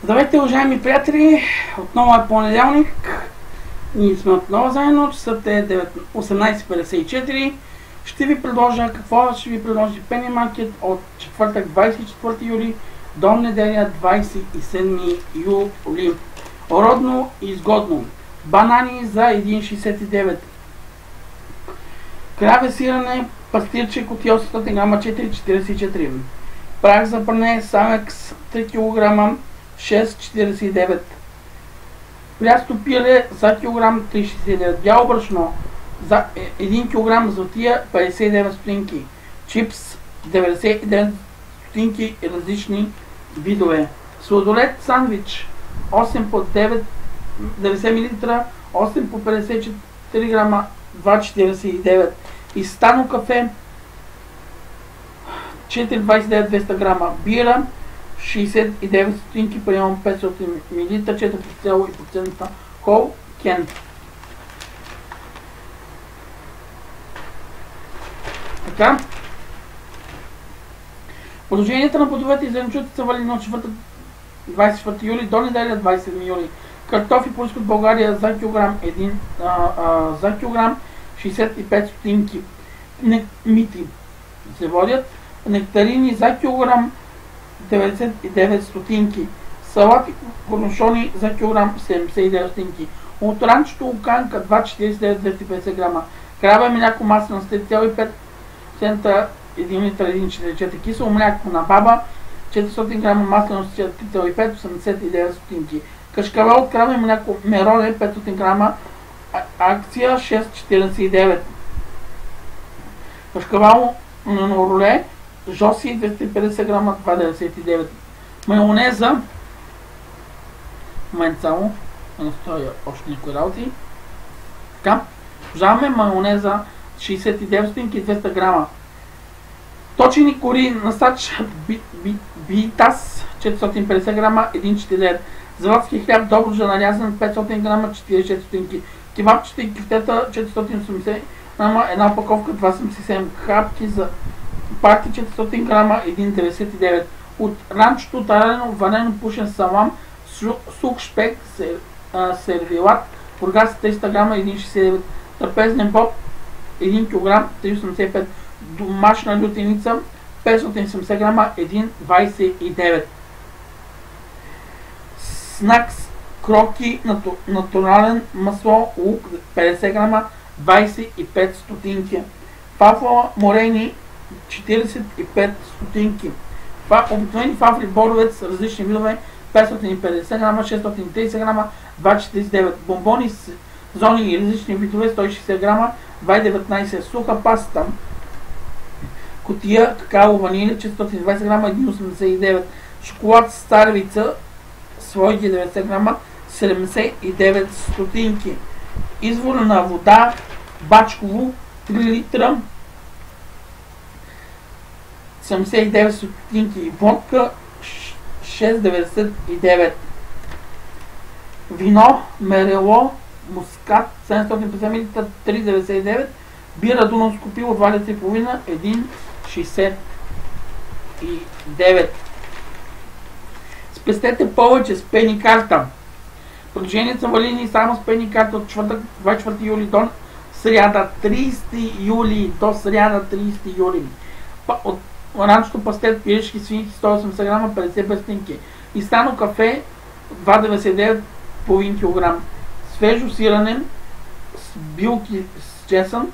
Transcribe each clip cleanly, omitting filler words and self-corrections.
Здравейте, уважаеми приятели! Отново е понеделник. Ние сме отново заедно. Часът е 18:54. Ще ви предложа Penny Market от четвъртък 24 юли до неделя 27 юли. Родно и изгодно. Банани за 1,69. Краве сирене, пастирче, кутия 800 грама 4,44. Прах за пране, Самекс 3 кг 6,49. Прясто пиле за килограм 3,69. Бяло брашно за 1 кг златия 59 стотинки. Чипс 99 стотинки и различни видове. Сладолед сандвич 8 по 9 90 мл 8 по 54 грама 2,49. И стано кафе 4,29 200 грама. Бира 69 стотинки, приемам 500 мл, 4,5% хол кен. Така. Продълженията на плодовете и зеленчуците са валидни от 24 юли до неделя 27 юли. Картофи произход България за килограм 65 стотинки. Мити се водят. Нектарини за килограм 99 стотинки. Салати корнишони за килограм 79 стотинки. От ранчето оканка 2,49 250 грама. Краве мляко маслено с 3,5 цента 1 литър 1,44. Кисело мляко на баба 400 грама маслено с 3,5 89 стотинки. Кашкавал от краве мляко Мероне 500 грама акция 6,49. Кашкавал на роле Жоси 250 грама 2,99. Майонеза момент само настоя още някои работи. Така, жаме майонеза 69 стотинки 200 грама. Точени кори насач битас 450 грама 1,49. Заводски хляб доброжа нарязан 500 грама 44 стотинки. Кебабчета и кюфтета 480 грама, една опаковка 2,77. Хапки за парти 400 грама 1,99. От ранчото тарено варено пушен салам, сух шпек, сервилат, Бургас 300 грама 1,69. Трапезен боб 1 кг 3,85. Домашна лютеница 570 грама 1,29. Снакс кроки натурален масло лук 50 грама 25 стотинки. Фафла морени 45 стотинки. Обикновени фафли боровец с различни видове 550 грама 630 грама 2,49. Бомбони с зони и различни видове 160 грама 2,19. Суха паста кутия какао ванили 420 грама 1,89. Шоколад старвица слойки 90 грама 79 стотинки. Изворна вода бачково 3 литра 79 стотинки. Водка 6,99. Вино Мерело Мускат 750 мл 3,99. Бира Дунавско пиво 2 литра и половина 1,69. Спестете повече с Penny карта. Продълженията са валидни само с Penny карта от четвъртък 24 юли до сряда 30 юли. От ранчето пастет пиешки свинки 180 грама 55 стотинки. И стано кафе 2,99 половин кг. Свежо сирене с билки с чесън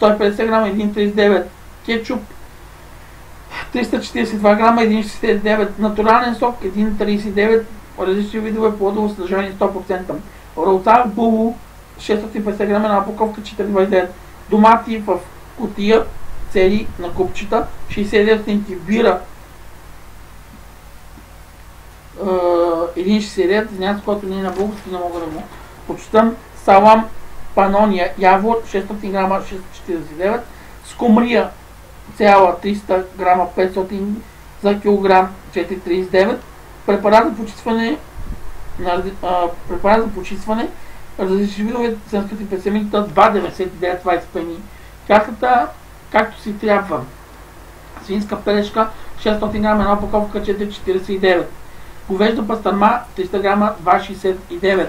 150 грама 1,39. Кетчуп 342 грама 1,69. Натурален сок 1,39. Различни видове плодово съдържание 100%. Ролтар було 650 грама на упаковка 4,29. Домати в кутия цели на купчета 69 стотинки. Бира 1,69. Извинявам се, който не е на български, не мога да го почитам. Салам Панония Явор 600 грама 6,49. Скумрия цяла 300 грама 500 за килограм 4,39. Препарат за почистване различни видове 750 мл 2,99. Това е Penny картата както си трябва. Свинска пелешка 600 грама една упаковка 4,49. говежда пастърма 300 грама 2,69.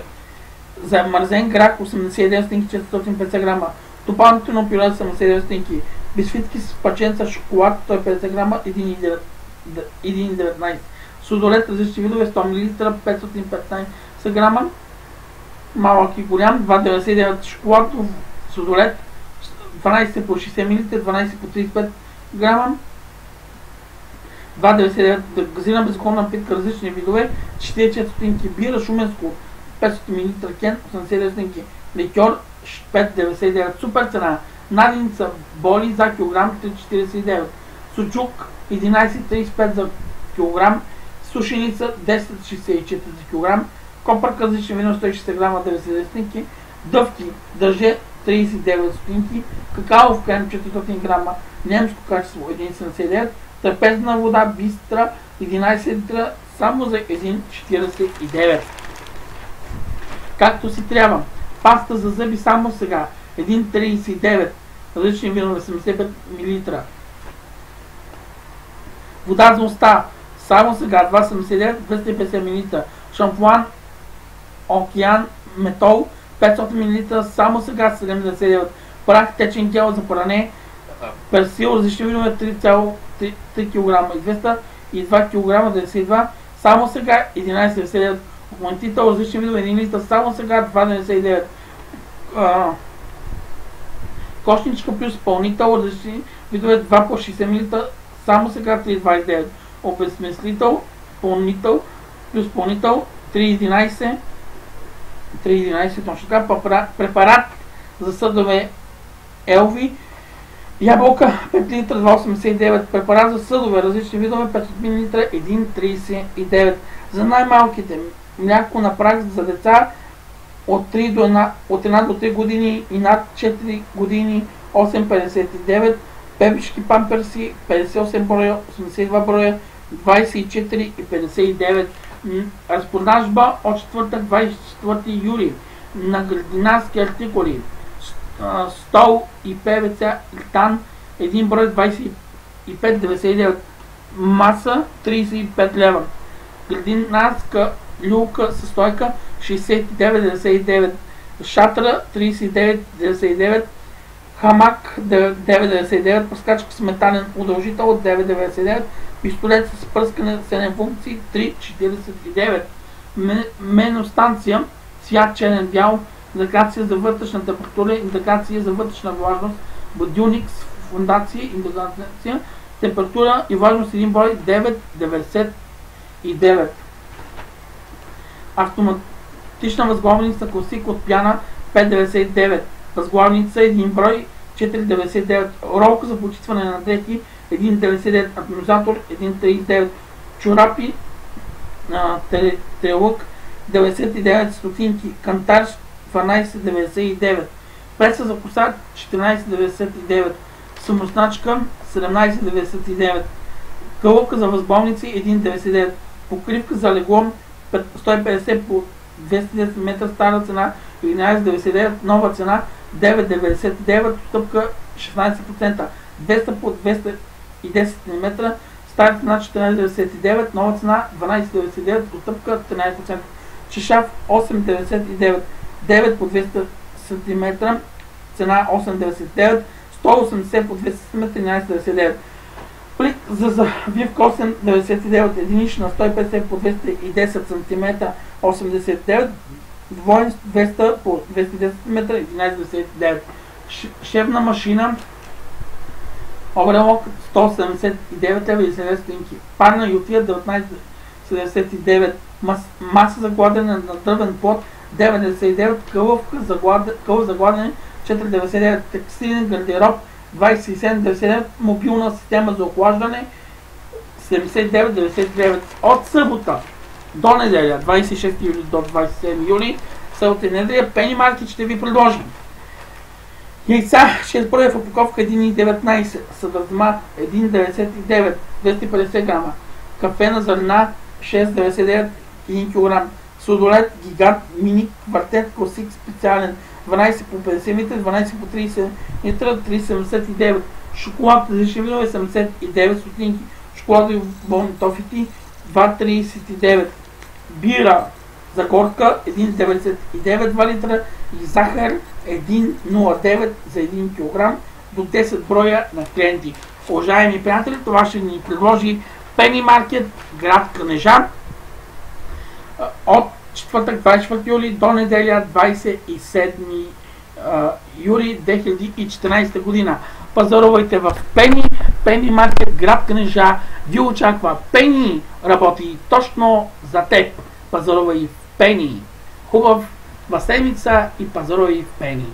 Замързен грак 89 стотинки 450 грама. Допълнително пюре 79 стотинки. Бисквитки с паченца шоколад 150 грама 1,19. Судолет различни видове 100 мл 515 грама. Малък и голям 2,99 шоколад судолет 12 по 60 мл 12 по 35 грама. 2,99 газирана безалкохолна напитка различни видове 44 стотинки. Бира Шуменско 500 мл кен 89 стотинки. Ликьор 5,99. Супер цена. Наденица боли за килограм 3,49. Сучук 11,35 за килограм. Сушеница 10,64 за килограм. Копърка различни вино 160 грама 90 стотинки. Дъвки държе 39 стотинки. Какаов крем 400 грама немско качество 1,79. Трапезна вода бистра 11 литра само за 1,49. Както си трябва. Паста за зъби само сега 1,39. Различни винове 75 мл. Вода за уста само сега 2,79 250 мл. Шампуан Океан Метол 500 мл само сега 79. Прах течен гел за пране персил различни видове 3,3 кг и 202 кг 92 само сега 11,99. Окмантител различни видове 1 литър само сега 2,99. Кошничка плюс пълнител различни видове 2 по 60 мл само сега 3,29. Обезмислител пълнител плюс пълнител 3,11 точно така. Препарат за съдове Елви ябълка 5 литра 2,89. Препарат за съдове различни видове 500 мл 1,39. За най-малките мляко на прах за деца от 1 до 3 години и над 4 години 8,59. Бебешки памперси 58 броя, 82 броя, 24,59. Разпродажба от четвъртък 24 юли на градинарски артикули. Стол и ПВЦ Тан 1 брой 25,99. Маса 35 лева. Градинарска люлка със стойка 69,99. Шатра 39,99. Хамак 9,99. Пръскачка с метален удължител от 9,99. Пистолет с пръскане 7 функции 3,49. Меностанция цвят черен бял. Индикация за вътрешна температура, индикация за вътрешна влажност, будилник с фундация, индикация, температура и влажност 1 брой 9,99. Автоматична възглавница класик от пяна 5,99. Възглавница 1 брой 4,99. Ролка за почистване на дрехи 1,99. Атомизатор 1,39. Чорапи трелък 99 стотинки. Кантар 12,99. Преса за коса 14,99. Самосначка 17,99. Кълъка за възглавници 1,99. Покривка за легло 150 по 210 метра стара цена 11,99. Нова цена 9,99. Отстъпка 16%. 200 по 210 метра стара цена 14,99. Нова цена 12,99. Отстъпка 13%. Чешав 8,99. 9 по 200 см, цена 8,99, 180 по 200 см, 11,99. Плик за завивка 8,99, единична 150 по 210 см, 8,99, двоен 200 по 210 см, 11,99. Шевна машина, обрелок 179 лева и 70 стотинки. Парна ютия 19,79. Маса за гладене на дървен плод 9,99. Кълъв за гладене 4,99. Текстилен гардероб 27,99. Мобилна система за охлаждане 79,99. От събота до неделя 26 юли до 27 юли събота и неделя Penny Market ще ви предложим яйца 6 броя в упаковка 1,19. Съдържима 1,99. 250 грама. Кафена зърна 6,99. 1 кг. Судолет гигант мини квартет класик специален 12 по 50 литра, 12 по 30 литра, 3,79. Шоколад различни видове 79 стотинки. Шоколадови болни тофити 2,39. бира за горка 1,99 2 литра и захар 1,09 за 1 кг до 10 броя на клиенти. Уважаеми приятели, това ще ни предложи Penny Market, град Кнежа, от четвъртък 24 юли до неделя 27 юли 2014 година. Пазарувайте в Penny Market, град Кнежа. Ви очаква. Penny работи точно за теб. Пазарувай в Penny. Хубава седмица и пазарувай в Penny.